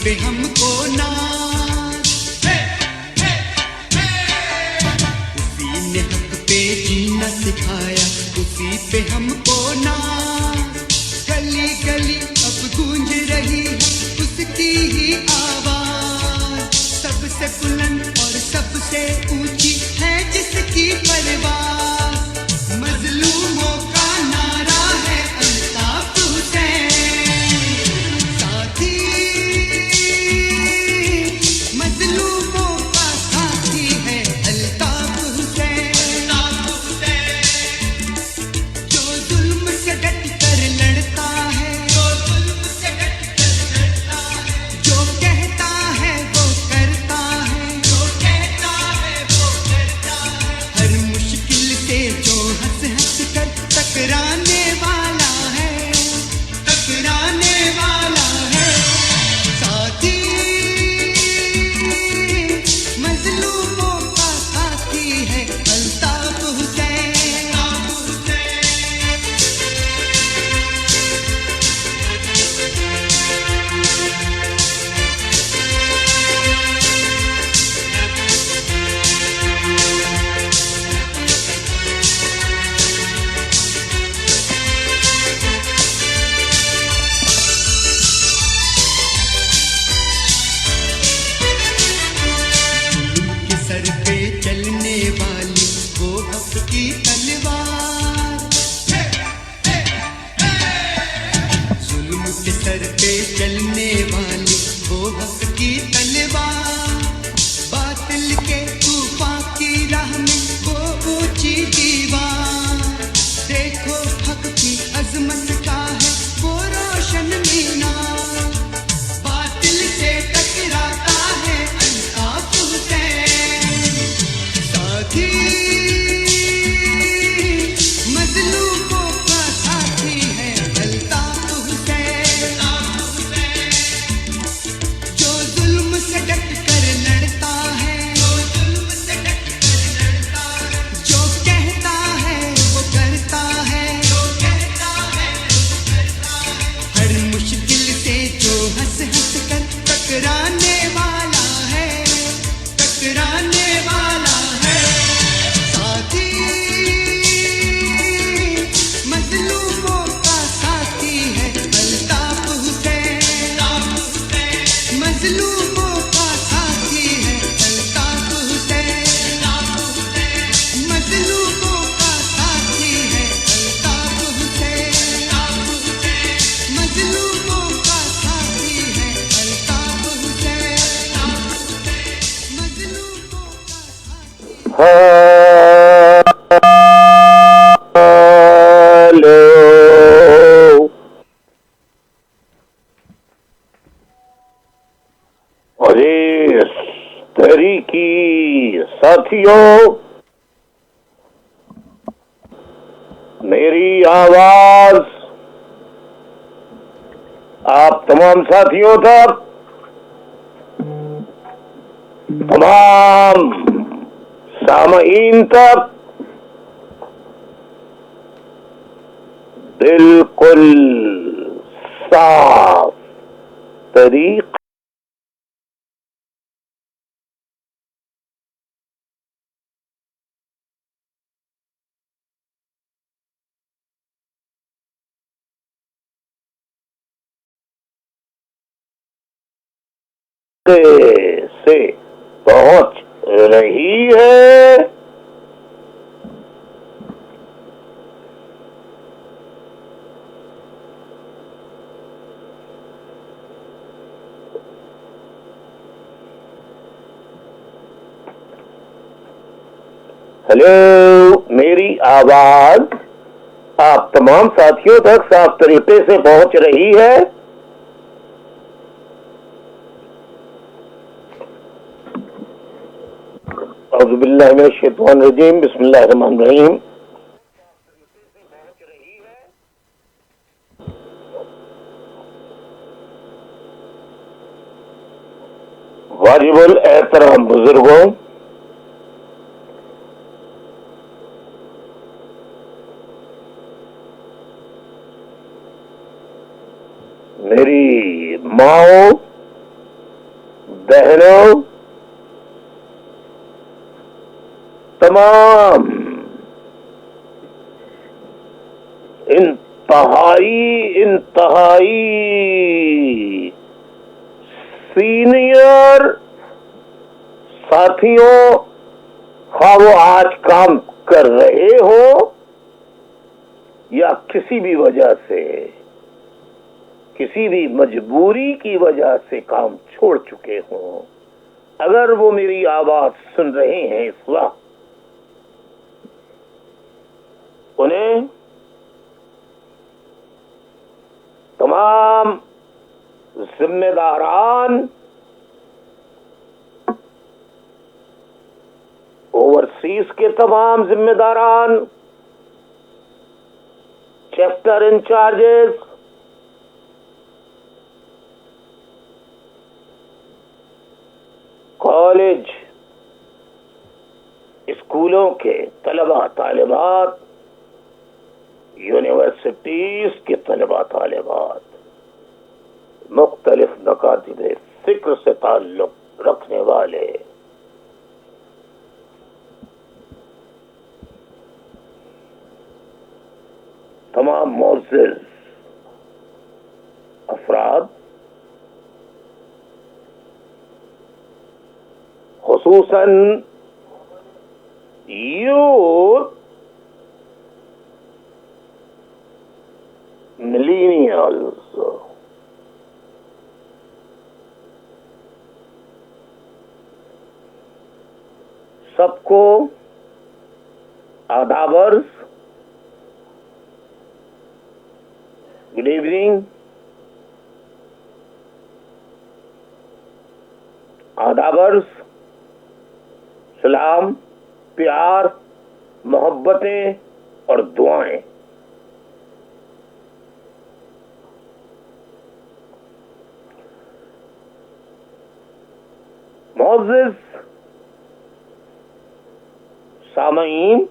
پہ ہم کو ناز، اسی نے حق پہ جینا سکھایا، اسی پہ ہم کو ناز، گلی گلی اب گونج رہی ہے اس کی ہی آواز، سب سے بلند اور سب سے اونچی ہے جس کی پرواز، مظلوموں کا نعرہ ہے الطاف حسین، ساتھی مظلوموں کا ساتھی ہے الطاف حسین، جو ظلم سے ڈٹ کر لڑتا ہے، جو کہتا ہے وہ کرتا ہے، ہر مشکل سے جو ہنس ہنس کر ٹکرانے والا ہے، ٹکرانے والا ہے، ساتھی مظلوموں کا ساتھی ہے الطاف حسین، کے سر پہ چلنے والی وہ حق کی تلوار، ظلم کے سر پہ چلنے والی وہ حق کی تلوار، باطل کے طوفان کی راہ میں وہ اونچی دیوار، دیکھو حق کی عظمت کا ہے وہ روشن مینار، باطل سے ٹکراتا ہے الطاف حسین، ساتھی مظلوموں کا ساتھی ہے الطاف حسین، جو ظلم سے ڈٹ کر لڑتا ہے، جو کہتا ہے وہ کرتا ہے، ہر مشکل سے جو ہنس ہنس کر ٹکرانے والا ہے، ٹکرانے والا ہے، ساتھی مظلوموں کا ساتھی ہے الطاف حسین، مظلوموں کا ساتھی ہے الطاف حسین، مظلوموں کا ساتھی ہے الطاف حسین، مظلوموں کا ساتھی ہے الطاف حسین، مظلوموں کا ساتھی۔ ہیلو عزیز تحریکی ساتھیوں، میری آواز آپ تمام ساتھیوں تک، تمام سامعین تک بالکل صاف طریقے سے پہنچ رہی ہے، ہیلو میری آواز آپ تمام ساتھیوں تک صاف طریقے سے پہنچ رہی ہے؟ اعوذ باللہ من الشیطان الرجیم، بسم اللہ الرحمن الرحیم۔ واجب الاحترام بزرگوں، میری ماؤں، بہنوں، تمام انتہائی سینئر ساتھیوں، خواہ وہ آج کام کر رہے ہو یا کسی بھی وجہ سے، کسی بھی مجبوری کی وجہ سے کام چھوڑ چکے ہوں، اگر وہ میری آواز سن رہے ہیں اس وقت، انہیں تمام ذمہ داران، اوورسیز کے تمام ذمہ داران، چیپٹر انچارجز، کالج اسکولوں کے طلباء طالبات، یونیورسٹیز کے طلباء طالبات، مختلف مکاتب فکر سے تعلق رکھنے والے، تمام معزز افراد، خصوصاً یوتھ، ملینیلز، سب کو آداب عرض، گڈ ایوننگ، آداب عرض، سلام، پیار، محبتیں اور دعائیں۔ معزز سامعین،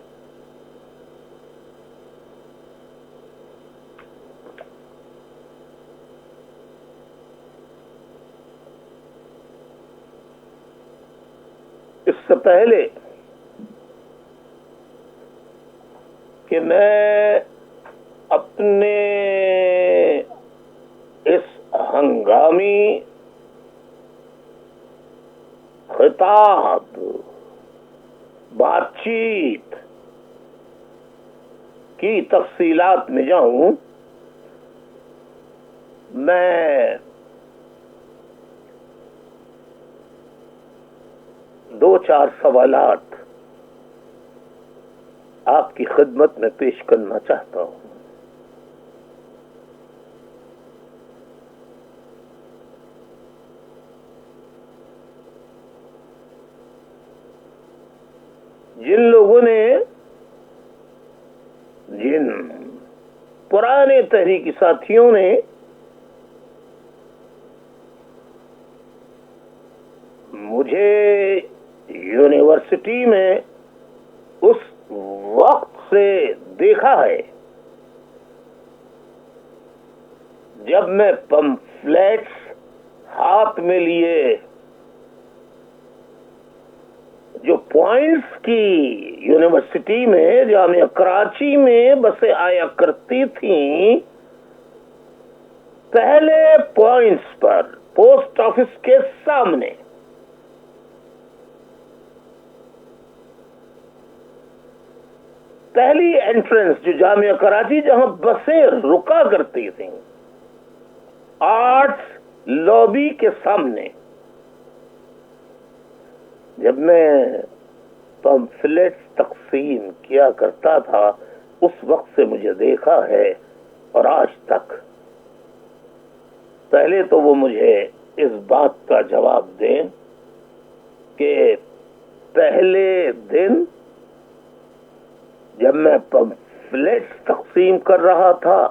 اس سے پہلے کہ میں اپنے اس ہنگامی خطاب، بات چیت کی تفصیلات میں جاؤں، میں دو چار سوالات آپ کی خدمت میں پیش کرنا چاہتا ہوں۔ جن لوگوں نے، جن پرانے تحریکی ساتھیوں نے مجھے یونیورسٹی میں اس وقت سے دیکھا ہے جب میں پمفلیٹس ہاتھ میں لیے جو پوائنٹس کی یونیورسٹی میں، جامعہ کراچی میں بسیں آیا کرتی تھیں، پہلے پوائنٹس پر پوسٹ آفس کے سامنے پہلی انٹرنس جو جامعہ کراچی جہاں بسیں رکا کرتی تھیں، آرٹس لابی کے سامنے، جب میں پمفلیٹس تقسیم کیا کرتا تھا، اس وقت سے مجھے دیکھا ہے اور آج تک۔ پہلے تو وہ مجھے اس بات کا جواب دیں کہ پہلے دن جب میں پمفلیٹس تقسیم کر رہا تھا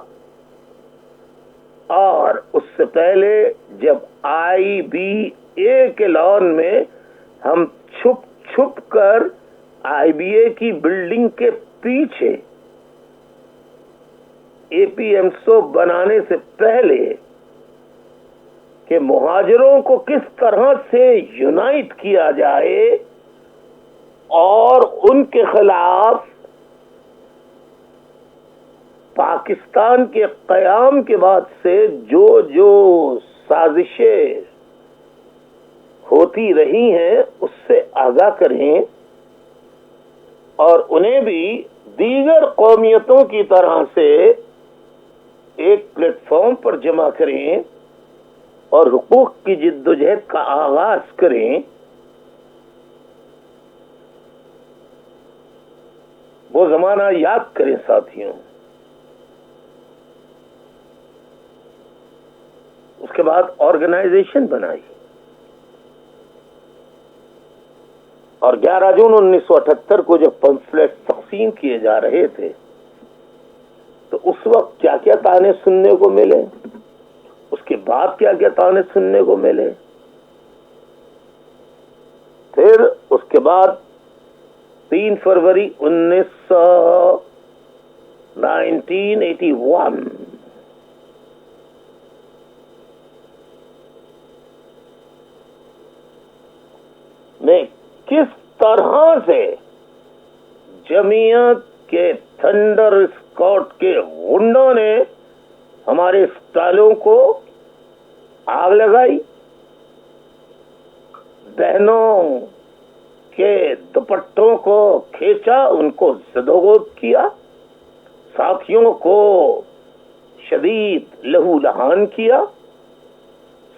اور اس سے پہلے جب IBA کے لان میں ہم چھپ چھپ کر IBA کی بلڈنگ کے پیچھے APMSO بنانے سے پہلے کہ مہاجروں کو کس طرح سے یونائٹ کیا جائے اور ان کے خلاف پاکستان کے قیام کے بعد سے جو جو سازشیں ہوتی رہی ہیں اس سے آگاہ کریں اور انہیں بھی دیگر قومیتوں کی طرح سے ایک پلیٹ فارم پر جمع کریں اور حقوق کی جد و جہد کا آغاز کریں. وہ زمانہ یاد کریں ساتھیوں. اس کے بعد آرگنائزیشن بنائی اور 11 جون 1978 کو جب پمفلیٹ تقسیم کیے جا رہے تھے تو اس وقت کیا کیا تانے سننے کو ملے, اس کے بعد کیا کیا تانے سننے کو ملے. پھر اس کے بعد 3 فروری 1981 میں کس طرح سے جمعیت کے تھنڈر اسکواڈ کے غنڈوں نے ہمارے اسٹالوں کو آگ لگائی, بہنوں کے دوپٹوں کو کھینچا, ان کو زدوغود کیا, ساتھیوں کو شدید لہو لہان کیا,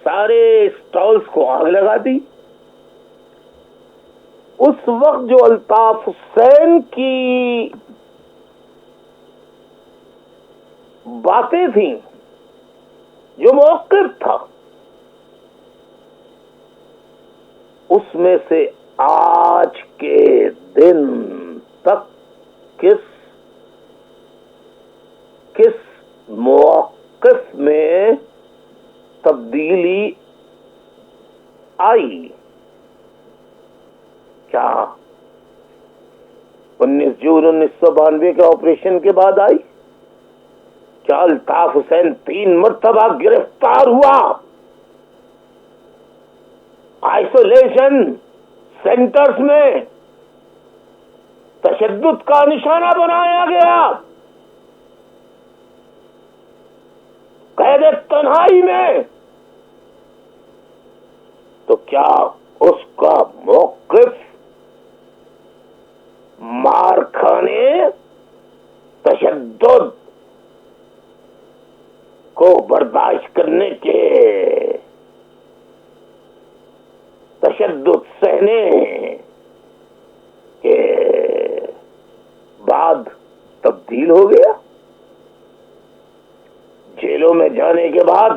سارے اسٹالز کو آگ لگا دی. اس وقت جو الطاف حسین کی باتیں تھیں, جو موقف تھا, اس میں سے آج کے دن تک کس موقف میں تبدیلی آئی؟ کیا 19 جون 1992 کے آپریشن کے بعد آئی؟ کیا الطاف حسین 3 مرتبہ گرفتار ہوا, آئسولیشن سینٹرز میں تشدد کا نشانہ بنایا گیا, قید تنہائی میں, تو کیا اس کا موقف مار کھانے, تشدد کو برداشت کرنے کے, تشدد سہنے کے بعد تبدیل ہو گیا؟ جیلوں میں جانے کے بعد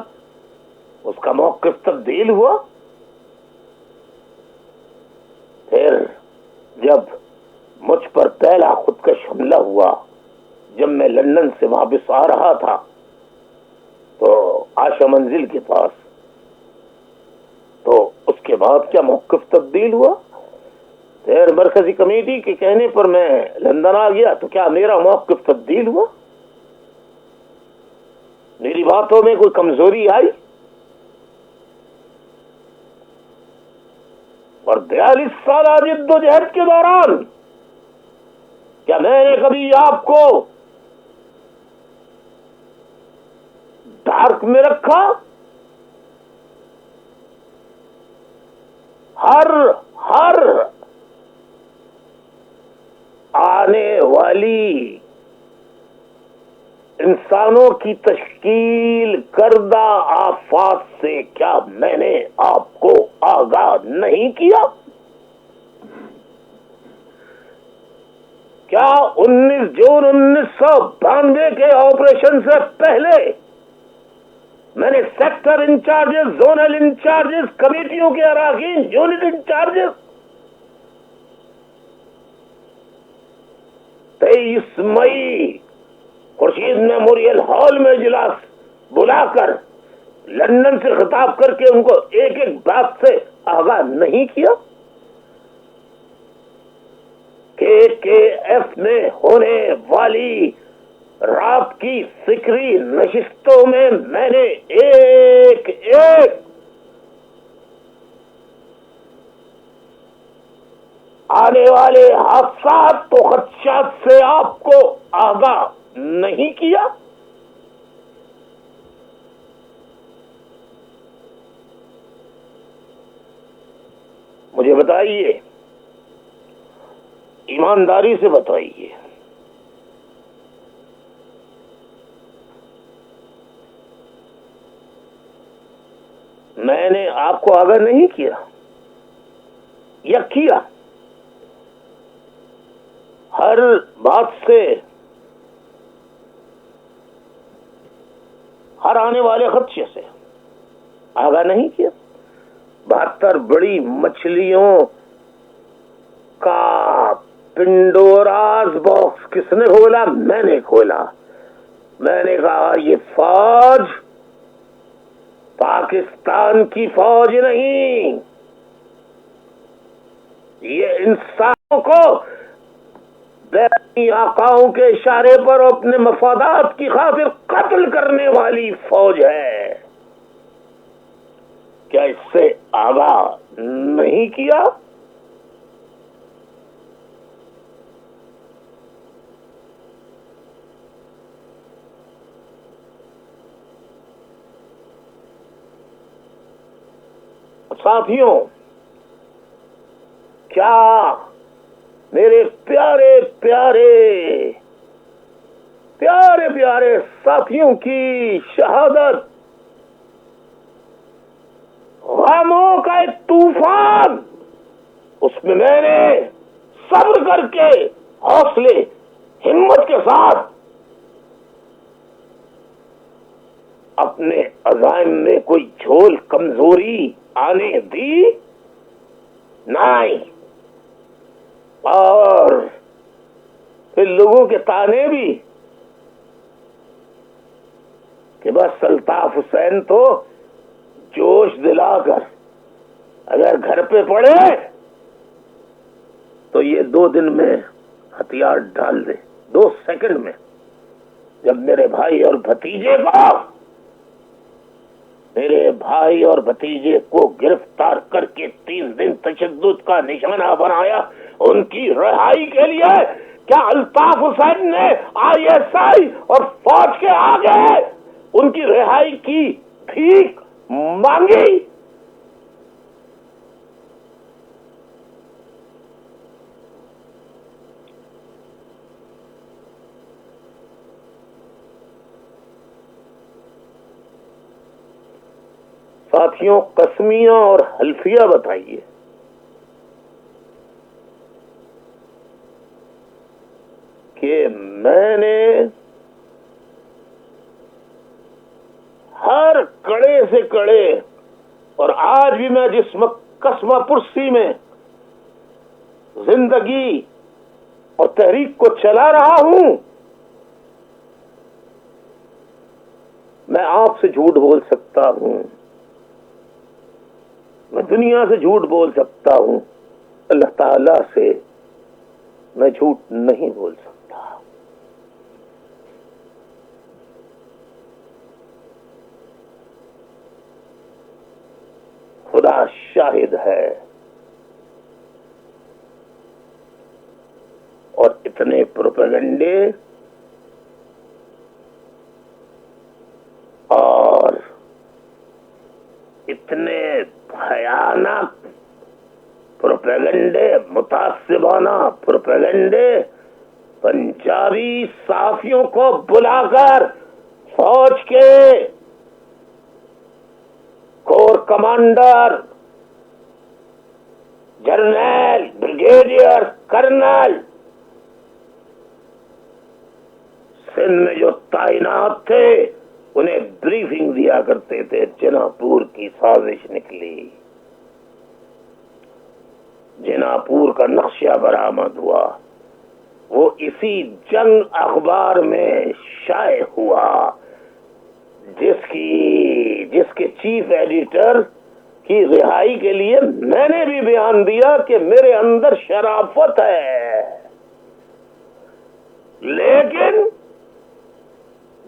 اس کا موقف تبدیل ہوا؟ پھر جب مجھ پر پہلا خودکش حملہ ہوا, جب میں لندن سے واپس آ رہا تھا تو آشا منزل کے پاس, تو اس کے بعد کیا موقف تبدیل ہوا؟ پھر مرکزی کمیٹی کے کہنے پر میں لندن آ گیا, تو کیا میرا موقف تبدیل ہوا؟ میری باتوں میں کوئی کمزوری آئی؟ اور 42 سالہ جد و جہد کے دوران کیا میں نے کبھی آپ کو ڈارک میں رکھا؟ ہر آنے والی انسانوں کی تشکیل کردہ آفات سے کیا میں نے آپ کو آگاہ نہیں کیا؟ کیا 19 جون 1992 کے آپریشن سے پہلے میں نے سیکٹر انچارجز, زونل انچارجز, کمیٹیوں کے اراکین, یونٹ انچارجز 23 مئی خورشید میموریل ہال میں اجلاس بلا کر لندن سے خطاب کر کے ان کو ایک ایک بات سے آگاہ نہیں کیا؟ KKF میں ہونے والی رات کی فکری نشستوں میں میں نے ایک آنے والے حادثات و خدشات سے آپ کو آگاہ نہیں کیا؟ مجھے بتائیے، ایمانداری سے بتائیے، میں نے آپ کو آگاہ نہیں کیا یا کیا؟ ہر بات سے، ہر آنے والے خدشے سے آگاہ نہیں کیا؟ 72 بڑی مچھلیوں کا پنڈوراز باکس کس نے کھولا؟ میں نے کھولا۔ میں نے کہا یہ فوج پاکستان کی فوج نہیں، یہ انسانوں کو بیرونی آقاؤں کے اشارے پر اپنے مفادات کی خاطر قتل کرنے والی فوج ہے۔ کیا اس سے آگاہ نہیں کیا؟ ساتھیوں، کیا میرے پیارے پیارے پیارے پیارے ساتھیوں کی شہادت غموں کا ایک طوفان، اس میں میں نے صبر کر کے حوصلے ہمت کے ساتھ اپنے عزائم میں کوئی جھول کمزوری آنے دی نہیں، اور پھر لوگوں کے تانے بھی کہ بس الطاف حسین تو جوش دلا کر اگر گھر پہ پڑے تو یہ 2 دن میں ہتھیار ڈال دے، 2 سیکنڈ میں۔ جب میرے بھائی اور بھتیجے کو گرفتار کر کے 30 دن تشدد کا نشانہ بنایا ان کی رہائی کے لیے، کیا الطاف حسین نے ISI اور فوج کے آگے ان کی رہائی کی بھیک مانگی؟ ساتھیوں، قسمیہ اور حلفیہ بتائیے، کہ میں نے ہر کڑے سے کڑے، اور آج بھی میں جس قسمہ پرسی میں زندگی اور تحریک کو چلا رہا ہوں، میں آپ سے جھوٹ بول سکتا ہوں، میں دنیا سے جھوٹ بول سکتا ہوں، اللہ تعالی سے میں جھوٹ نہیں بول سکتا۔ خدا شاہد ہے، اور اتنے پروپیگنڈے اور اتنے بھیانک پروپیگنڈے، متعصبانہ پروپیگنڈے، پنجابی صحافیوں کو بلا کر فوج کے کور کمانڈر، جرنیل، بریگیڈیئر، کرنل، سندھ میں جو تعینات تھے انہیں بریفنگ دیا کرتے تھے۔ جناپور کی سازش نکلی، جناپور کا نقشہ برآمد ہوا، وہ اسی جنگ اخبار میں شائع ہوا، جس کے چیف ایڈیٹر کی رہائی کے لیے میں نے بھی بیان دیا کہ میرے اندر شرافت ہے، لیکن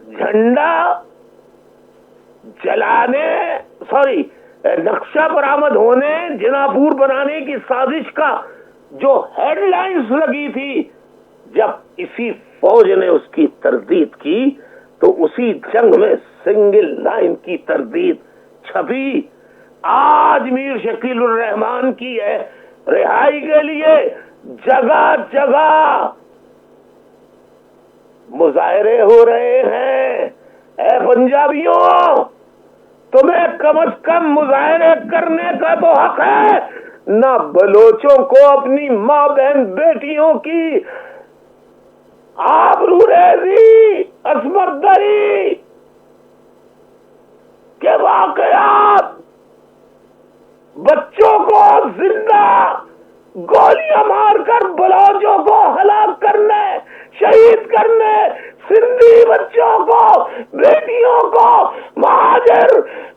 جھنڈا نقشہ برآمد ہونے، جناپور بنانے کی سازش کا جو ہیڈ لائنز لگی تھی، جب اسی فوج نے اس کی تردید کی تو اسی جنگ میں سنگل لائن کی تردید چھپی۔ آج میر شکیل الرحمان کی رہائی کے لیے جگہ جگہ مظاہرے ہو رہے ہیں۔ اے پنجابیوں، تمہیں کم از کم مظاہرے کرنے کا تو حق ہے، نہ بلوچوں کو اپنی ماں بہن بیٹیوں کی آبرو ریزی، عصمت دری کے واقعات، بچوں کو زندہ گولیاں مار کر بلوچوں کو ہلاک کرنے، شہید کرنے، سندھی بچوں کو، بیٹیوں کو، مہاجر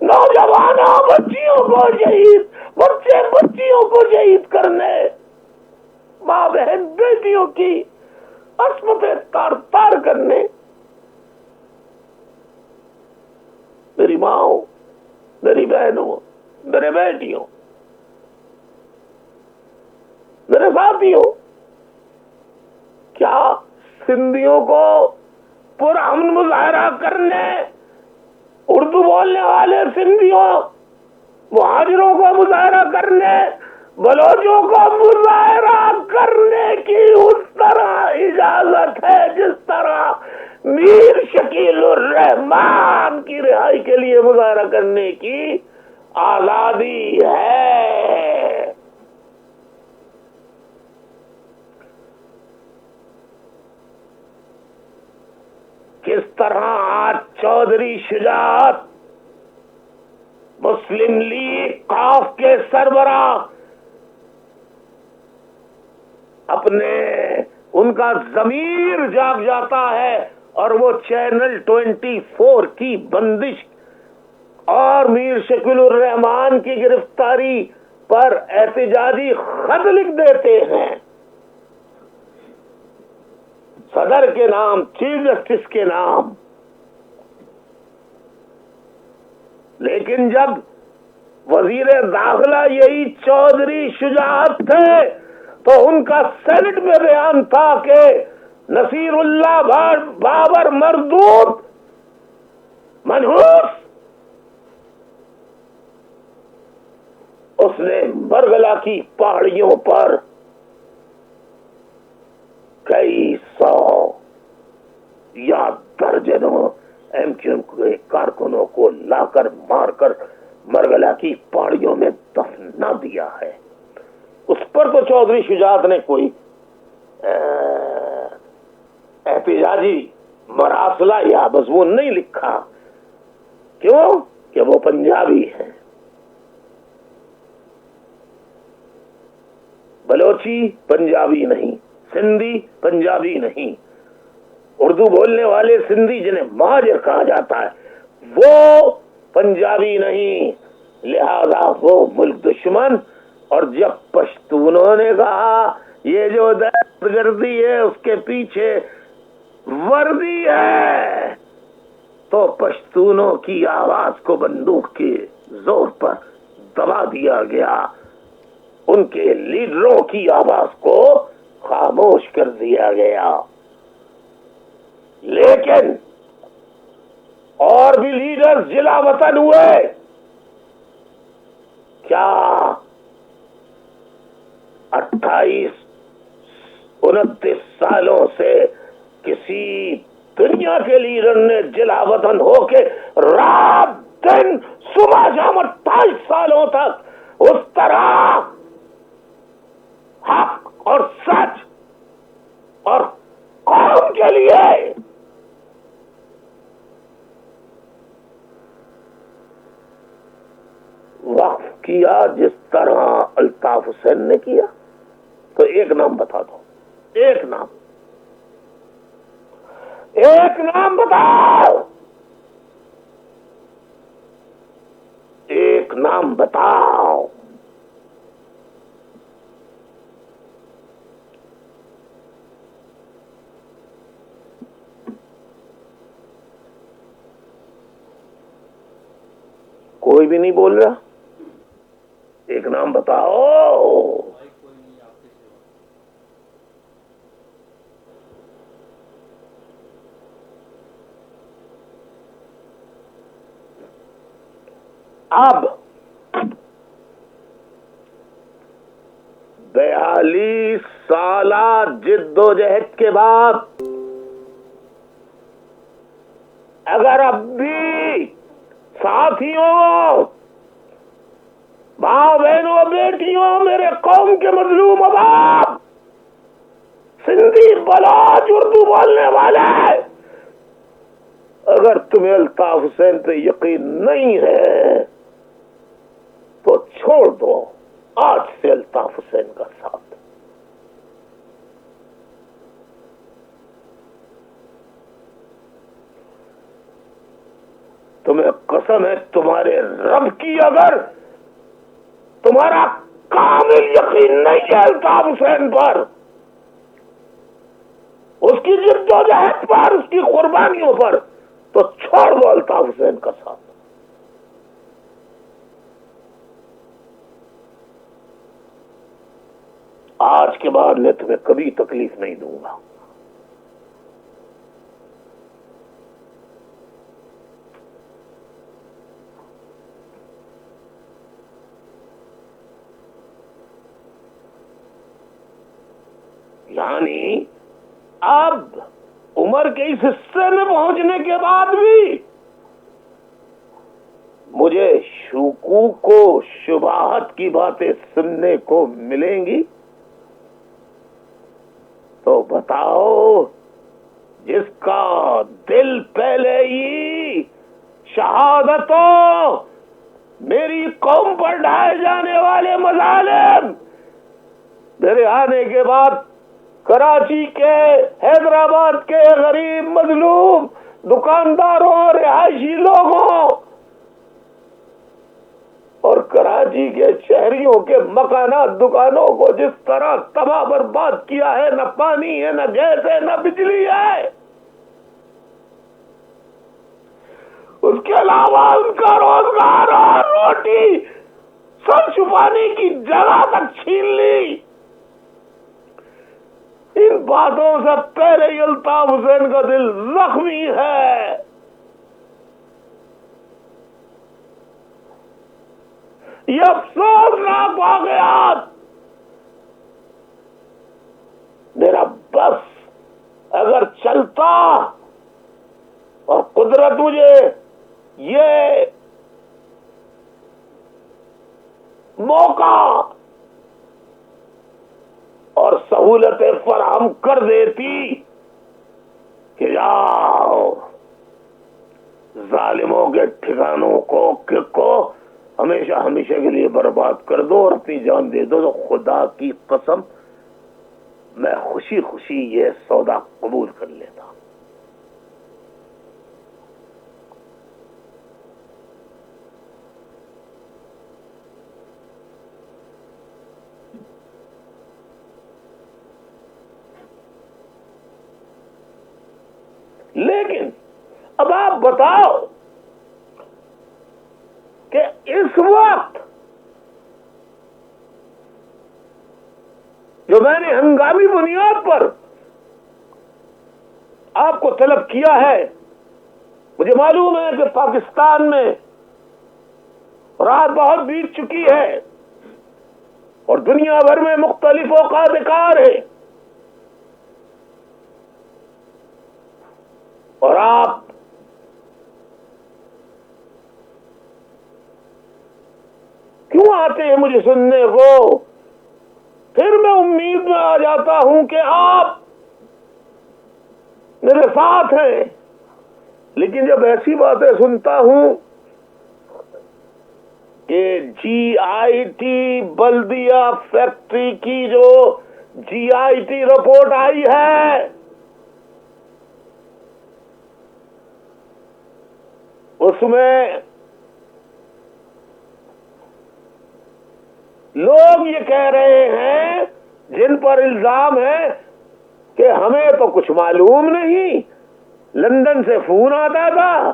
نوجوانوں بچیوں کو شہید، بچیوں کو شہید کرنے، ماں بہن بیٹیوں کی عصمتیں تار تار کرنے۔ میری ماں، میری بہنوں، میرے بیٹیوں، میرے ساتھیوں، کیا سندھیوں کو پرامن مظاہرہ کرنے، اردو بولنے والے سندھیوں مہاجروں کو مظاہرہ کرنے، بلوچوں کو مظاہرہ کرنے کی اس طرح اجازت ہے جس طرح میر شکیل الرحمان کی رہائی کے لیے مظاہرہ کرنے کی آزادی ہے۔ کس طرح آج چودھری شجاعت، مسلم لیگ قاف کے سربراہ، ان کا ضمیر جاگ جاتا ہے اور وہ چینل 24 کی بندش اور میر شکیل الرحمان کی گرفتاری پر احتجاجی خط لکھ دیتے ہیں، صدر کے نام، چیف جسٹس کے نام۔ لیکن جب وزیر داخلہ یہی چودھری شجاعت تھے تو ان کا سینٹ میں بیان تھا کہ نصیر اللہ بابر مردود، منحوس، اس نے مرغلا کی پہاڑیوں پر کئی سو یا درجنوں ایم کیو ایم کے کارکنوں کو لا کر مار کر مرغلا کی پہاڑیوں میں دفنا دیا ہے۔ اس پر تو چودھری شجاعت نے کوئی احتجاجی مراسلہ یا مضمون نہیں لکھا، کیوں کہ وہ پنجابی ہیں۔ بلوچی پنجابی نہیں، سندھی پنجابی نہیں، اردو بولنے والے سندھی جنہیں مہاجر کہا جاتا ہے وہ پنجابی نہیں، لہذا وہ ملک دشمن۔ اور جب پشتونوں نے کہا یہ جو دہشت گردی ہے اس کے پیچھے وردی ہے، تو پشتونوں کی آواز کو بندوق کے زور پر دبا دیا گیا، ان کے لیڈروں کی آواز کو خاموش کر دیا گیا۔ لیکن اور بھی لیڈر جلا وطن ہوئے، کیا 28-29 سالوں سے کسی دنیا کے لیڈر نے جلا وطن ہو کے رات دن صبح شام 28 سالوں تک اس طرح حق اور سچ اور قوم کے لیے وقف کیا جس طرح الطاف حسین نے کیا؟ تو ایک نام بتا دو، ایک نام بتاؤ، ایک نام بتاؤ۔ کوئی بھی نہیں بول رہا، ایک نام بتاؤ۔ اب 42 سالہ جد و جہد کے بعد اگر اب بھی ساتھیوں، ماں بہنوں، بیٹیوں، میرے قوم کے مظلوم اباب، سندھی، بلوچ، اردو بولنے والے، اگر تمہیں الطاف حسین پہ یقین نہیں ہے تو چھوڑ دو آج سے الطاف حسین کا ساتھ۔ تمہیں قسم ہے تمہارے رب کی، اگر تمہارا کامل یقین نہیں ہے الطاف حسین پر، اس کی جد و جہد پر، اس کی قربانیوں پر، تو چھوڑ دو الطاف حسین کا ساتھ۔ آج کے بعد میں تمہیں کبھی تکلیف نہیں دوں گا۔ یعنی اب عمر کے اس حصے میں پہنچنے کے بعد بھی مجھے شکوک و شبہات کی باتیں سننے کو ملیں گی، تو بتاؤ، جس کا دل پہلے ہی شہادتوں، میری قوم پر ڈھائے جانے والے مظالم، میرے آنے کے بعد کراچی کے، حیدرآباد کے غریب مظلوم دکانداروں، رہائشی لوگوں اور کراچی کے شہریوں کے مکانات، دکانوں کو جس طرح تباہ برباد کیا ہے، نہ پانی ہے، نہ گیس ہے، نہ بجلی ہے، اس کے علاوہ ان کا روزگار اور روٹی سر چھپانے کی جگہ تک چھین لی، ان باتوں سے پہلے ہی الطاف حسین کا دل زخمی ہے۔ یہ افسوسناک واقعات میرا بس اگر چلتا اور قدرت مجھے یہ موقع اور سہولتیں فراہم کر دیتی کہ جاؤ ظالموں کے ٹھکانوں کو ہمیشہ ہمیشہ کے لیے برباد کر دو اور اپنی جان دے دو، تو خدا کی قسم میں خوشی خوشی یہ سودا قبول کر لیتا۔ لیکن اب آپ بتاؤ کہ اس وقت جو میں نے ہنگامی بنیاد پر آپ کو طلب کیا ہے، مجھے معلوم ہے کہ پاکستان میں رات بہت بیت چکی ہے اور دنیا بھر میں مختلف اوقات کار ہے، اور آپ کیوں آتے ہیں مجھے سننے کو؟ پھر میں امید میں آ جاتا ہوں کہ آپ میرے ساتھ ہیں، لیکن جب ایسی باتیں سنتا ہوں کہ جی آئی ٹی بلدیہ فیکٹری کی جو جی آئی ٹی رپورٹ آئی ہے اس میں لوگ یہ کہہ رہے ہیں، جن پر الزام ہے کہ ہمیں تو کچھ معلوم نہیں، لندن سے فون آتا تھا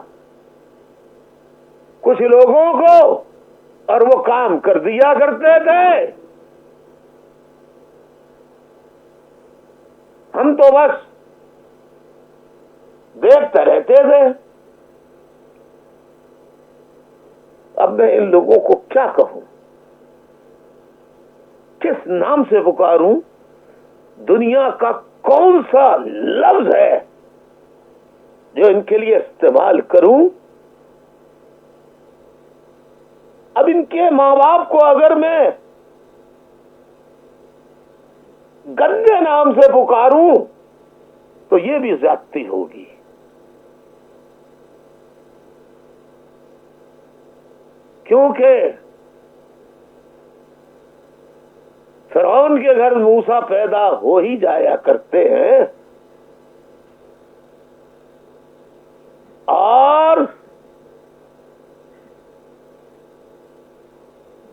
کچھ لوگوں کو اور وہ کام کر دیا کرتے تھے، ہم تو بس دیکھتے رہتے تھے۔ اب میں ان لوگوں کو کیا کہوں، کس نام سے پکاروں؟ دنیا کا کون سا لفظ ہے جو ان کے لیے استعمال کروں؟ اب ان کے ماں باپ کو اگر میں گندے نام سے پکاروں تو یہ بھی زیادتی ہوگی. کیونکہ فرعون کے گھر موسیٰ پیدا ہو ہی جایا کرتے ہیں، اور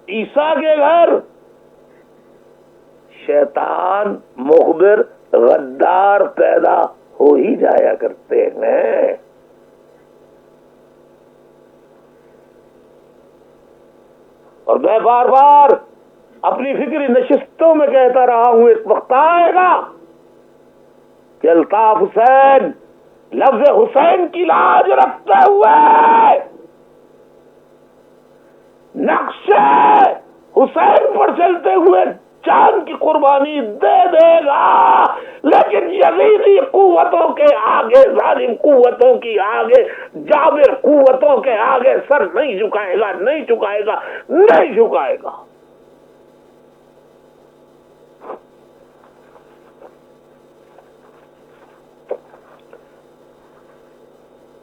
عیسیٰ کے گھر شیطان، مخبر، غدار پیدا ہو ہی جایا کرتے ہیں. اور میں بار بار اپنی فکری نشستوں میں کہتا رہا ہوں، ایک وقت آئے گا کہ الطاف حسین لفظ حسین کی لاج رکھتے ہوئے نقش حسین پر چلتے ہوئے جان کی قربانی دے دے گا، لیکن یزیدی قوتوں کے آگے، ظالم قوتوں کی آگے، جابر قوتوں کے آگے سر نہیں جھکائے گا، نہیں جھکائے گا، نہیں جھکائے گا.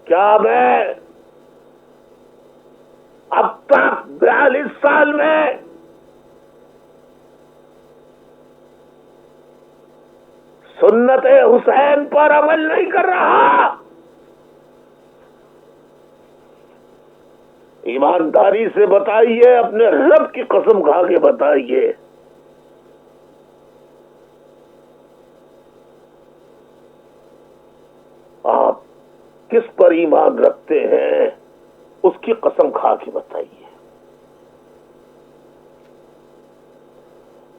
کیا میں اب تک 42 سال میں سنت حسین پر عمل نہیں کر رہا؟ ایمانداری سے بتائیے، اپنے رب کی قسم کھا کے بتائیے. آپ کس پر ایمان رکھتے ہیں؟ اس کی قسم کھا کے بتائیے.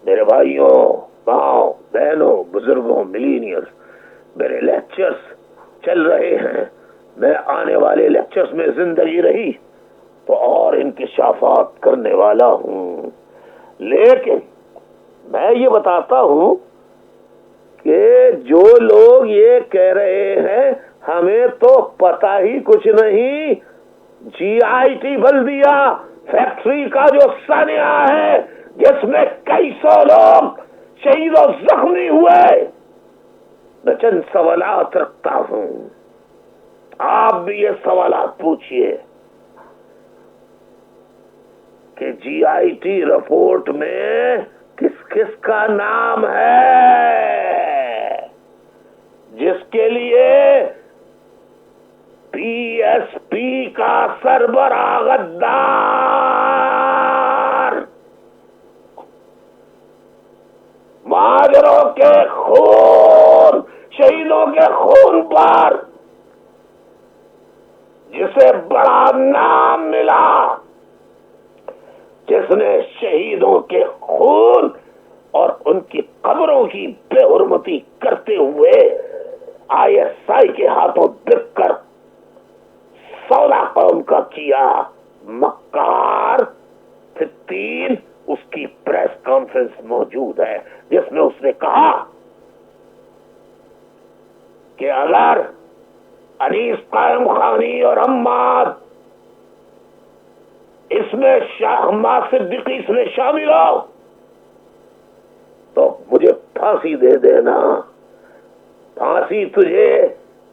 میرے بھائیوں، ماؤں، بہنوں، بزرگوں، ملینئرز، میرے لیکچرز چل رہے ہیں. میں آنے والے لیکچرز میں زندگی رہی تو اور انکشافات کرنے والا ہوں، لیکن میں یہ بتاتا ہوں کہ جو لوگ یہ کہہ رہے ہیں ہمیں تو پتہ ہی کچھ نہیں، جی آئی ٹی بلدیہ فیکٹری کا جو صنع ہے جس میں کئی سو لوگ شہید و زخمی ہوئے، میں چند سوالات رکھتا ہوں، آپ بھی یہ سوالات پوچھئے کہ جی آئی ٹی رپورٹ میں کس کس کا نام ہے جس کے لیے پی ایس پی کا سربراہ غدار مہاجروں کے خون، شہیدوں کے خون پر جسے بڑا نام ملا، جس نے شہیدوں کے خون اور ان کی قبروں کی بے حرمتی کرتے ہوئے آئی ایس آئی کے ہاتھوں بک کر سودا قوم کا کیا، مکار فتین، اس کی پریس کانفرنس موجود ہے جس میں اس نے کہا کہ اگر انیس قائم خانی اور حماد اس میں حماد صدیقی اس میں شامل ہو تو مجھے پھانسی دے دینا. پھانسی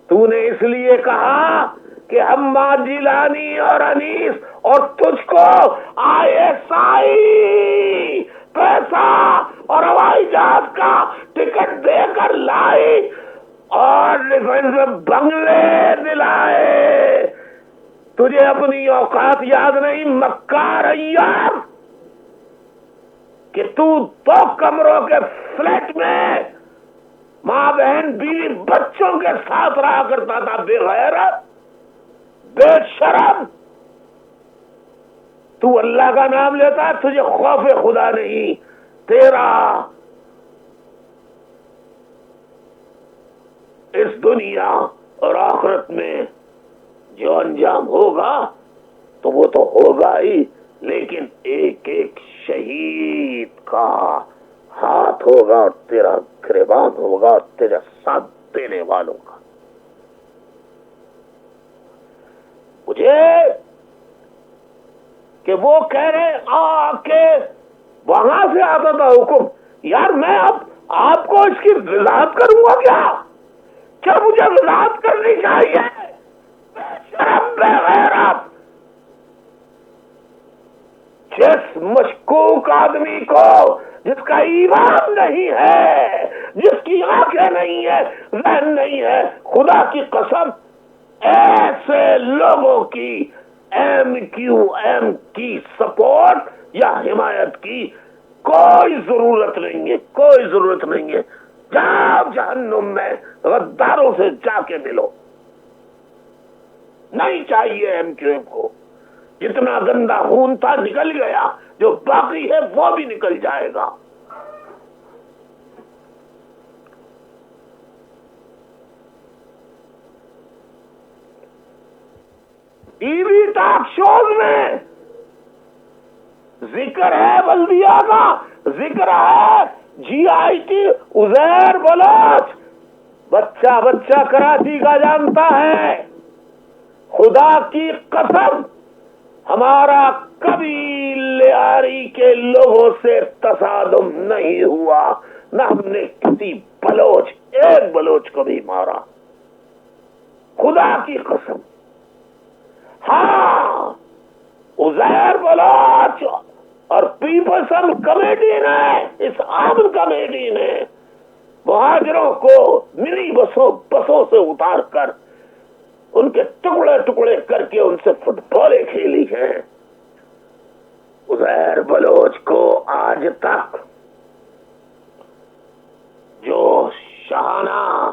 تو نے اس لیے کہا کہ حماد جیلانی اور انیس اور تجھ کو آئی ایس آئی پیسہ اور ہوائی جہاز کا ٹکٹ دے کر لائے اور بنگلے دلائے. تجھے اپنی اوقات یاد نہیں مکار ایار کہ تو 2 کمروں کے فلیٹ میں ماں بہن بیوی بچوں کے ساتھ رہا کرتا تھا، بے غیرت، بے شرم. تو اللہ کا نام لیتا، تجھے خوف خدا نہیں. تیرا اس دنیا اور آخرت میں جو انجام ہوگا تو تو وہ تو ہوگا ہی، لیکن ایک ایک شہید کا ہاتھ ہوگا اور تیرا گریبان ہوگا اور تیرے ساتھ دینے والوں کا. مجھے کہ وہ کہہ رہے آ کے وہاں سے آتا تھا حکم، یار میں اب آپ کو اس کی وضاحت کروں گا کیا مجھے وضاحت کرنی چاہیے؟ بے شرم بے غیرت، جس مشکوک آدمی کو، جس کا ایمان نہیں ہے، جس کی آنکھیں نہیں ہے، ذہن نہیں ہے، خدا کی قسم ایسے لوگوں کی ایم کیو ایم کی سپورٹ یا حمایت کی کوئی ضرورت نہیں ہے، کوئی ضرورت نہیں ہے. جاؤ جہنم میں غداروں سے جا کے ملو. نہیں چاہیے ایم کیو ایم کو. جتنا گندا خون تھا نکل گیا، جو باقی ہے وہ بھی نکل جائے گا. ٹی وی ٹاک شوز میں ذکر ہے بلدیہ کا، ذکر ہے جی آئی ٹی عزیر بلوچ، بچہ بچہ کراچی کا جانتا ہے. خدا کی قسم ہمارا کبھی لیاری کے لوگوں سے تصادم نہیں ہوا، نہ ہم نے کسی بلوچ، ایک بلوچ کو بھی مارا، خدا کی قسم. ہاں عزیر بلوچ اور پیپلسن کمیٹی نے، اس عام کمیٹی نے مہاجروں کو منی بسوں سے اتار کر ان کے ٹکڑے ٹکڑے کر کے ان سے فٹ بالیں کھیلی ہیں. عزیر بلوچ کو آج تک جو شاہانہ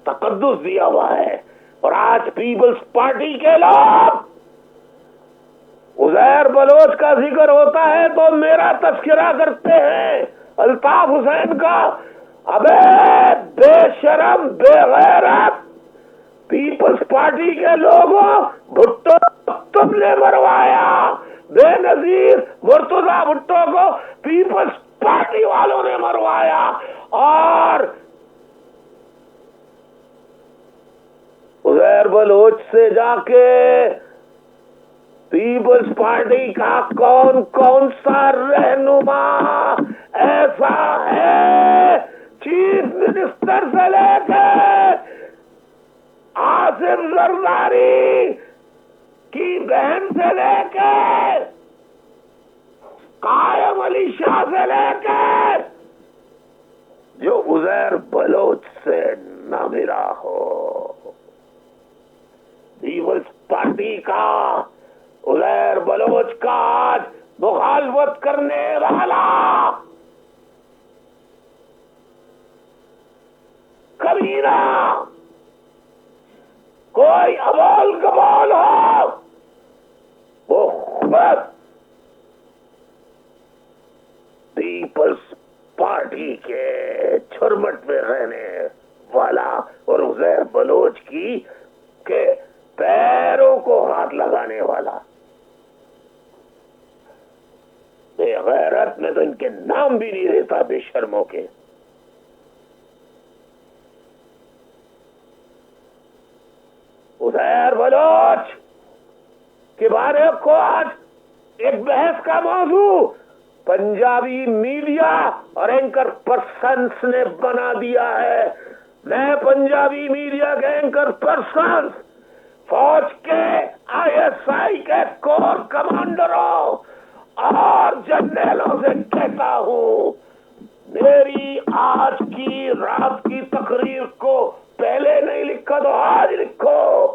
تقدس دیا ہوا ہے، اور آج پیپلز پارٹی کے لوگ عزیر بلوچ کا ذکر ہوتا ہے تو میرا تذکرہ کرتے ہیں، الطاف حسین کا. ابے بے شرم بے غیرت پیپلز پارٹی کے لوگوں، بھٹو تم نے مروایا، بے نظیر مرتضی بھٹو کو پیپلز پارٹی والوں نے مروایا. اور عزیر بلوچ سے جا کے پیپلز پارٹی کا کون کون سا رہنما ایسا ہے، چیف منسٹر سے لے کے آصف زرداری کی بہن سے لے کے قائم علی شاہ سے لے کے، جو عزیر بلوچ سے نہ ملا ہو. پیپلز پارٹی کا عزیر بلوچ کا آج مخالفت کرنے والا کبیرہ کوئی ابول گبول ہو، وہ خود پیپلز پارٹی کے چھرمٹ میں رہنے والا اور عزیر بلوچ کی کے پیروں کو ہاتھ لگانے والا. بے غیرت میں تو ان کے نام بھی نہیں لیتا، بے شرموں کے. عزیر بلوچ کے بارے کو آج ایک بحث کا موضوع پنجابی میڈیا اور اینکر پرسنس نے بنا دیا ہے. میں پنجابی میڈیا کے اینکر پرسنس، فوج کے آئی ایس آئی کے کور کمانڈروں اور جنرلوں سے کہتا ہوں، میری آج کی رات کی تقریر کو پہلے نہیں لکھا تو آج لکھو.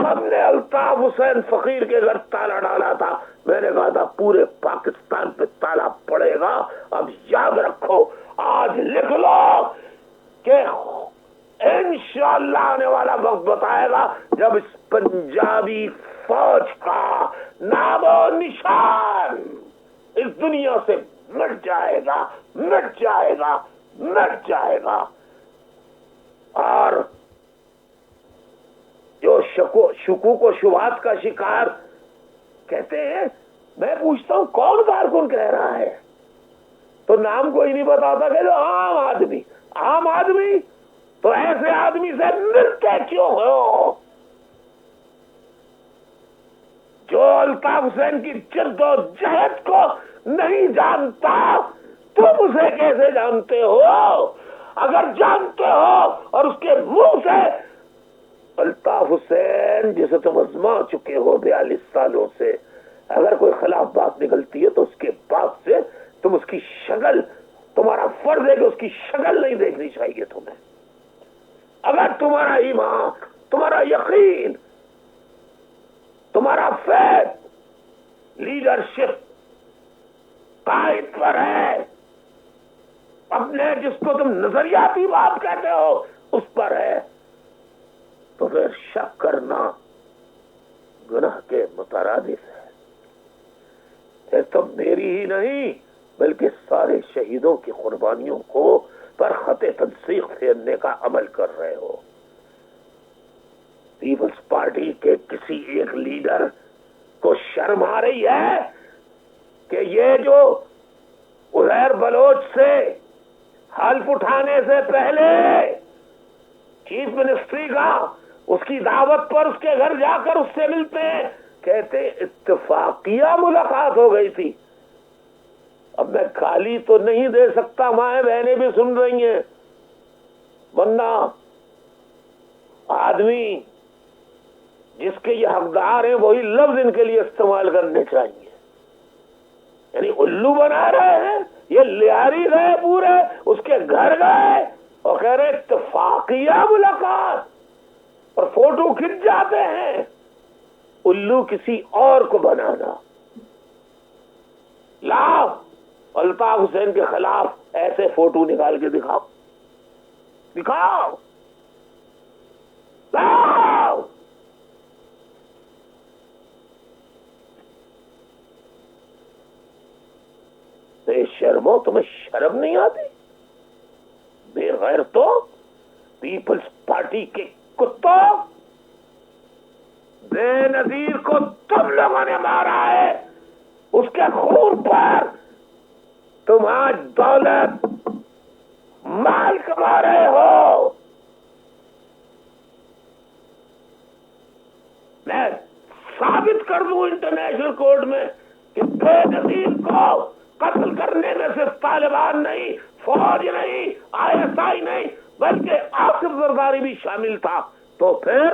ہم نے الطاف حسین فقیر کے گھر تالا ڈالا تھا، میں نے کہا تھا پورے پاکستان پہ تالا پڑے گا. اب یاد رکھو، آج لکھ لو کہ انشاءاللہ آنے والا وقت بتائے گا جب اس پنجابی فوج کا نام و نشان اس دنیا سے مٹ جائے گا، مٹ جائے گا، مٹ جائے گا. اور جو شکوک و شبہات کا شکار. کہتے ہیں میں پوچھتا ہوں کون کارکن کہہ رہا ہے تو نام کوئی نہیں بتاتا کہ جو عام آدمی. تو ایسے آدمی سے ملتے کیوں ہو جو الطاف حسین کی جد و جہد کو نہیں جانتا؟ تم اسے کیسے جانتے ہو؟ اگر جانتے ہو اور اس کے منہ سے الطاف حسین جسے تم ازما چکے ہو 42 سالوں سے، اگر کوئی خلاف بات نکلتی ہے تو اس کے بعد سے تم اس کی شکل، تمہارا فرض ہے کہ اس کی شکل نہیں دیکھنی چاہیے تمہیں. اگر تمہارا ایمان، تمہارا یقین، تمہارا فیض لیڈرشپ قائد پر ہے، اپنے جس کو تم نظریاتی بات کہتے ہو اس پر ہے، تو پھر شک کرنا گناہ کے مترادف ہے. پھر تم میری ہی نہیں بلکہ سارے شہیدوں کی قربانیوں کو پر خط تنسیق پھیرنے کا عمل کر رہے ہو. پیپلز پارٹی کے کسی ایک لیڈر کو شرم آ رہی ہے کہ یہ جو عزیر بلوچ سے حلف اٹھانے سے پہلے چیف منسٹری کا اس کی دعوت پر اس کے گھر جا کر اس سے ملتے ہیں، کہتے اتفاقیہ ملاقات ہو گئی تھی. اب میں گالی تو نہیں دے سکتا، مائیں بہنیں بھی سن رہی ہیں، ورنہ آدمی جس کے یہ حقدار ہیں وہی لفظ ان کے لیے استعمال کرنے چاہیے. یعنی الو بنا رہے ہیں، یہ لیاری گئے پورے اس کے گھر گئے اور کہہ رہے اتفاقیہ ملاقات، اور فوٹو کھنچ جاتے ہیں. الو کسی اور کو بنانا. لاؤ الطاف حسین کے خلاف ایسے فوٹو نکال کے دکھاؤ لاؤ. بے شرمو، تمہیں شرم نہیں آتی؟ بے غیر تو پیپلز پارٹی کے کتوں، بے نظیر کو تم لوگوں نے مارا ہے، اس کے خون پر تم آج دولت مال کما رہے ہو. میں ثابت کر دوں انٹرنیشنل کورٹ میں کہ بے نظیر کو قتل کرنے میں صرف طالبان نہیں، فوج نہیں، ISI نہیں بلکہ آصف زرداری بھی شامل تھا، تو پھر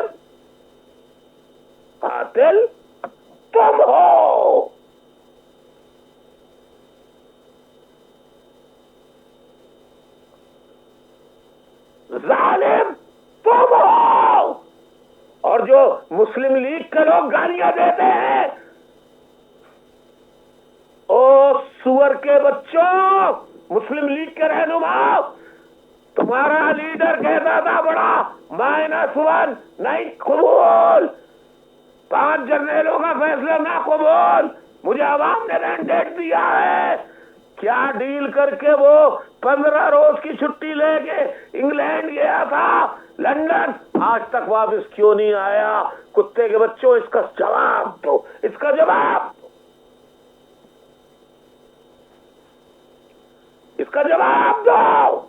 قاتل تم ہو. ظالم تم ہو. اور جو مسلم لیگ کے لوگ گالیاں دیتے ہیں، او سور کے بچوں، مسلم لیگ کے رہنما، تمہارا لیڈر کہتا تھا بڑا -1 نہیں قبول، 5 جرنیلوں کا فیصلہ نہ قبول، مجھے عوام نے مینڈیٹ دیا ہے. کیا ڈیل کر کے وہ 15 روز کی چھٹی لے کے انگلینڈ گیا تھا، لندن، آج تک واپس کیوں نہیں آیا؟ کتے کے بچوں، اس کا جواب دو، اس کا جواب دو، اس کا جواب دو.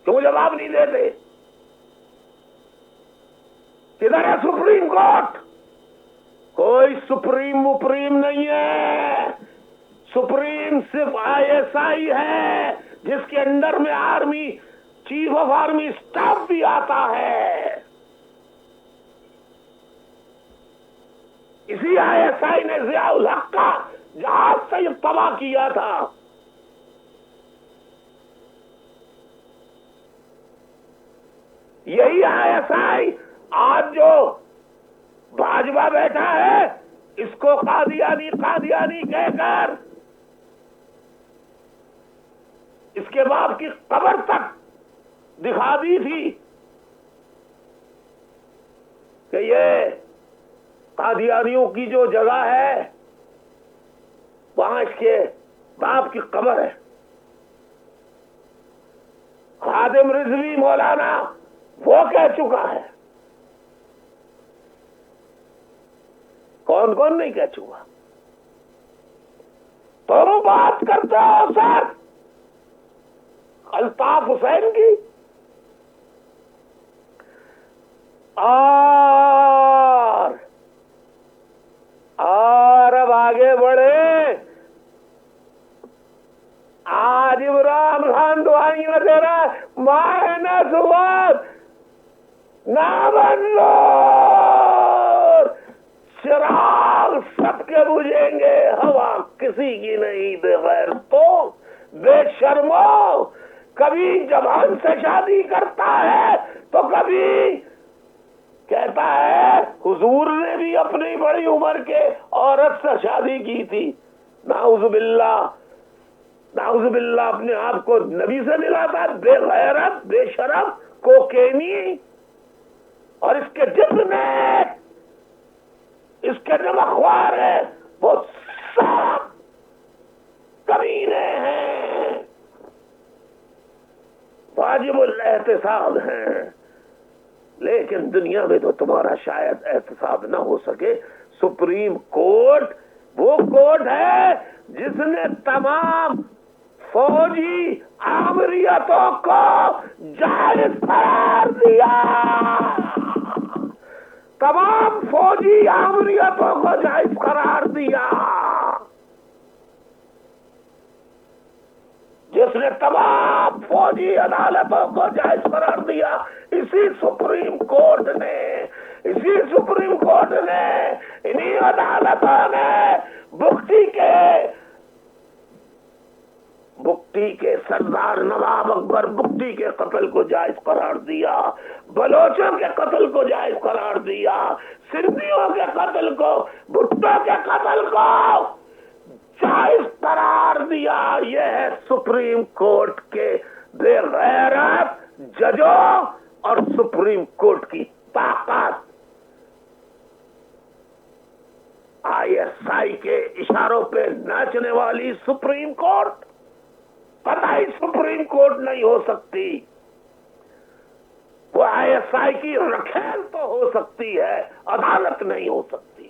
کیوں جواب نہیں دیتے؟ کدھر ہے سپریم کورٹ؟ کوئی سپریم وپریم نہیں ہے. سپریم صرف ISI ہے جس کے انڈر میں army chief of army staff بھی آتا ہے. اسی ISI نے ضیاء الحق کا جہاز سے تباہ کیا تھا. یہی ISI آج جو بھاجپا بیٹھا ہے اس کو قادیانی کہہ کر اس کے باپ کی قبر تک دکھا دی تھی کہ یہ قادیانیوں کی جو جگہ ہے وہاں اس کے باپ کی قبر ہے. خادم رضوی مولانا وہ کہہ چکا ہے. کون کون نہیں کہہ چکا؟ تم بات کرتے ہو سر الطاف حسین کی، اور اب آگے بڑھے. آج عمران خان دعائیاں دے رہا ہے مائنس ون نامنور، چراغ سب کے بجھیں گے، ہوا کسی کی نہیں بغیر تو بے شرمو. کبھی جوان سے شادی کرتا ہے تو کبھی کہتا ہے حضور نے بھی اپنی بڑی عمر کے عورت سے شادی کی تھی. نعوذ باللہ نعوذ باللہ اپنے آپ کو نبی سے ملاتا. بے غیرت، بے شرم، کوکینی. اور اس کے جسم میں اس کے نمخوار ہے وہ سب کمینے ہیں، واجب الاحتساب ہیں. لیکن دنیا میں تو تمہارا شاید احتساب نہ ہو سکے. سپریم کورٹ وہ کورٹ ہے جس نے تمام فوجی آمریتوں کو جائز قرار دیا. تمام فوجی آمریتوں کو جائز قرار دیا. جس نے تمام فوجی عدالتوں کو جائز قرار دیا اسی سپریم کورٹ نے، انہی عدالتوں نے بگٹی کے سردار نواب اکبر بگٹی کے قتل کو جائز قرار دیا، بلوچوں کے قتل کو جائز قرار دیا، سندھیوں کے قتل کو، بھٹو کے قتل کو جائز قرار دیا. یہ ہے سپریم کورٹ کے بے غیرت ججوں اور سپریم کورٹ کی طاقت. ISI کے اشاروں پہ ناچنے والی سپریم کورٹ قطعی سپریم کورٹ نہیں ہو سکتی. وہ ISI کی رکھیل تو ہو سکتی ہے، عدالت نہیں ہو سکتی.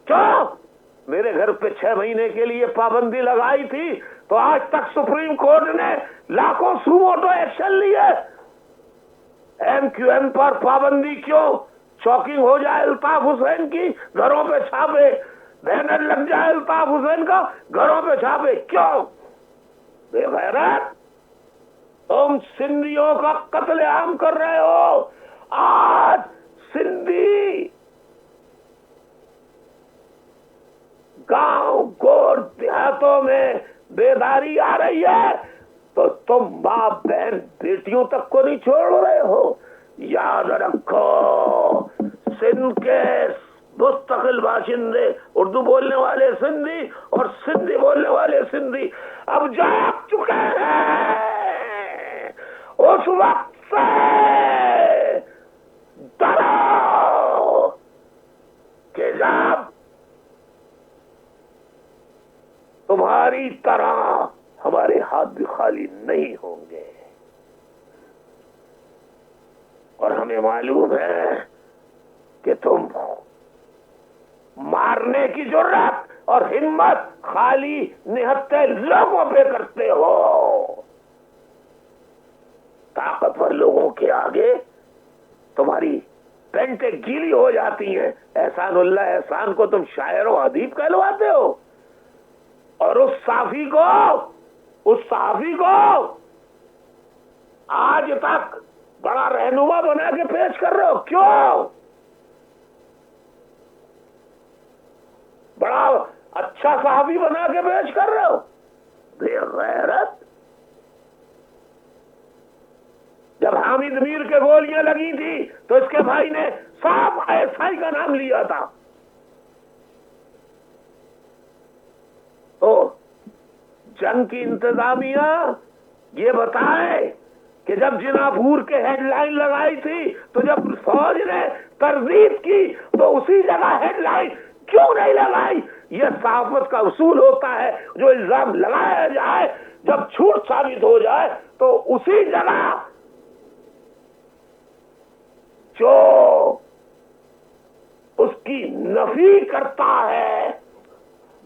کیوں؟ میرے گھر پہ 6 مہینے کے لیے پابندی لگائی تھی تو آج تک سپریم کورٹ نے لاکھوں سوموٹو ایکشن لیے. MQM پر پابندی کیوں؟ چوکنگ ہو جائے الطاف حسین کی، گھروں پہ چھاپے. بینر لگ جائے الطاف حسین کا، گھروں پہ چھاپے. کیوں؟ بے غیرت، تم سندھیوں کا قتل عام کر رہے ہو. آج سندھی گاؤں گور دیہاتوں میں بیداری آ رہی ہے تو تم ماں بہن بیٹیوں تک کو نہیں چھوڑ رہے ہو. یاد رکھو سندھ کے مستقل باشندے، اردو بولنے والے سندھی اور سندھی بولنے والے سندھی اب جاگ چکے ہیں. اس وقت سے ڈرو کہ جب تمہاری طرح ہمارے ہاتھ بھی خالی نہیں ہوں گے. اور ہمیں معلوم ہے کہ تم مارنے کی جرات اور ہمت خالی نہتے لوگوں پہ کرتے ہو. طاقتور لوگوں کے آگے تمہاری پینٹیں گیلی ہو جاتی ہیں. احسان اللہ احسان کو تم شاعر و ادیب کہلواتے ہو اور اس صحافی کو آج تک بڑا رہنما بنا کے پیش کر رہے ہو. کیوں؟ بڑا اچھا صحافی بنا کے پیش کر رہے ہو. بے غیرت. جب حامد میر کے گولیاں لگی تھی تو اس کے بھائی نے صاحب ISI کا نام لیا تھا. تو جنگ کی انتظامیہ یہ بتائے کہ جب جناپور کے ہیڈ لائن لگائی تھی تو جب فوج نے تردید کی تو اسی جگہ ہیڈ لائن کیوں نہیں لگائی یہ صحافت کا اصول ہوتا ہے، جو الزام لگایا جائے جب جھوٹ ثابت ہو جائے تو اسی جگہ جو اس کی نفی کرتا ہے،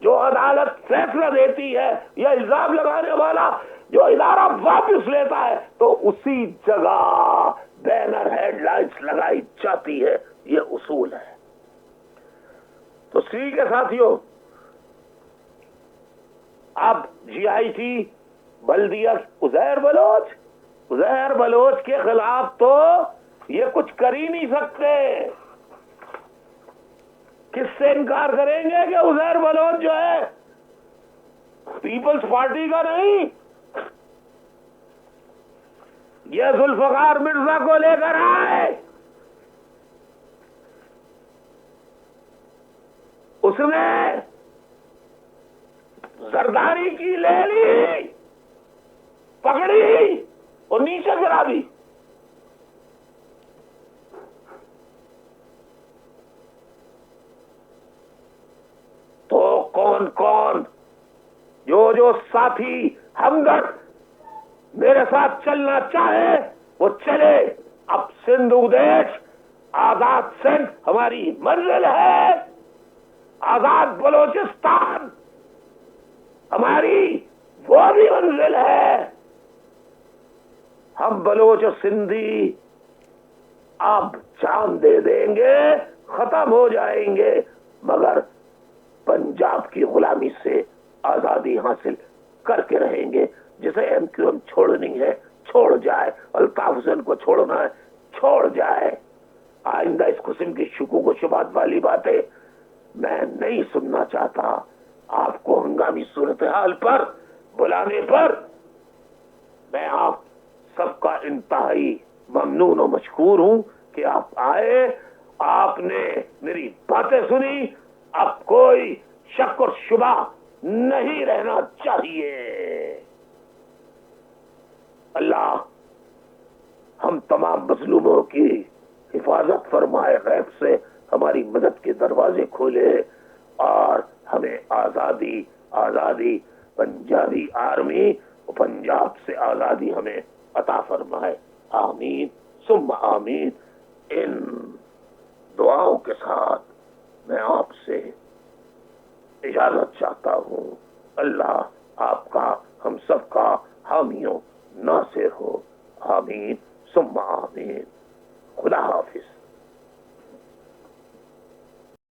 جو عدالت فیصلہ دیتی ہے، یا الزام لگانے والا جو ادارہ واپس لیتا ہے، تو اسی جگہ بینر ہیڈ لائنز لگائی جاتی ہے. یہ اصول ہے. تو سی کے ساتھیوں، اب جی آئی ٹی بلدیت عزیر بلوچ کے خلاف تو یہ کچھ کر ہی نہیں سکتے. کس سے انکار کریں گے کہ عزیر بلوچ جو ہے پیپلز پارٹی کا نہیں، یہ ذوالفقار مرزا کو لے کر آئے، اس نے زرداری کی لے لی، پکڑی اور نیچے گرا دی. تو کون کون جو ساتھی ہمدرد میرے ساتھ چلنا چاہے وہ چلے. اب سندھ دیش، آزاد سندھ ہماری منزل ہے، آزاد بلوچستان ہماری وہ بھی منزل ہے. ہم بلوچ و سندھی اب جان دے دیں گے، ختم ہو جائیں گے، مگر پنجاب کی غلامی سے آزادی حاصل کر کے رہیں گے. جسے ایم کیو ایم چھوڑنی ہے چھوڑ جائے، الطاف حسین کو چھوڑنا ہے چھوڑ جائے. آئندہ اس قسم کی شکوک و شبہات والی باتیں میں نہیں سننا چاہتا. آپ کو ہنگامی صورتحال پر بلانے پر میں آپ سب کا انتہائی ممنون و مشکور ہوں کہ آپ آئے، آپ نے میری باتیں سنی. اب کوئی شک اور شبہ نہیں رہنا چاہیے. اللہ ہم تمام مظلوموں کی حفاظت فرمائے، غیب سے ہماری مدد کے دروازے کھولے اور ہمیں آزادی پنجابی آرمی، پنجاب سے آزادی ہمیں عطا فرمائے. آمین ثم آمین. ان دعاؤں کے ساتھ میں آپ سے اجازت چاہتا ہوں. اللہ آپ کا ہم سب کا حامی و ناصر ہو. آمین ثم آمین. خدا حافظ.